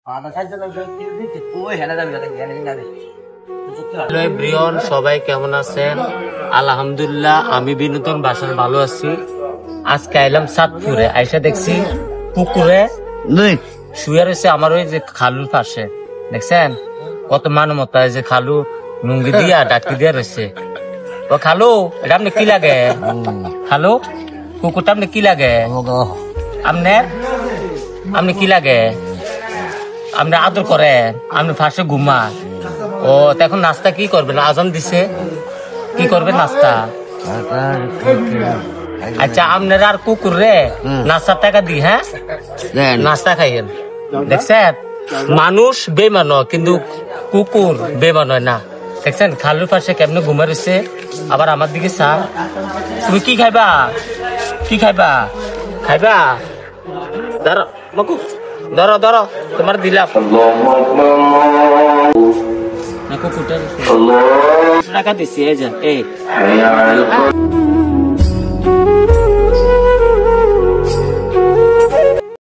Hello everyone, সবাই কেমন আছেন? আলহামদুলিল্লাহ, আমি বিনোদন বাসার ভালো আছি। আজকে আইলাম চাঁদপুরে, আইসা দেখছি পুকুরে শুয়ে রয়েছে আমার ওই যে খালুর পাশে। দেখছেন কত মানবতা, যে খালু লুঙ্গি দিয়া ডাকি দিয়া রয়েছে। ও খালু, এটা আপনি কি লাগে? খালু, কুকুরটা আপনি কি লাগে? আপনি কি লাগে? আপনি আদর করেন, আপনি ফাঁসে ঘুমান। ও এখন নাস্তা কি করবেন? আজান দিছে, কি করবেন নাস্তা? আচ্ছা, আপনার আর কুকুর রে নাস্তার টাকা দি, হ্যাঁ নাস্তা খাইয়েন। দেখছেন মানুষ বেমান হয়, কিন্তু কুকুর বেমান হয় না। দেখছেন খালুর পাশে কেমনে ঘুমা রয়েছে, আবার আমার দিকে চা। তুমি কি খাইবা? কি খাইবা? খাইবা? ধরো মকু, ধরো ধরো, তোমার দিলাম। কুকুরটা টাকা দিচ্ছি, এই যে এই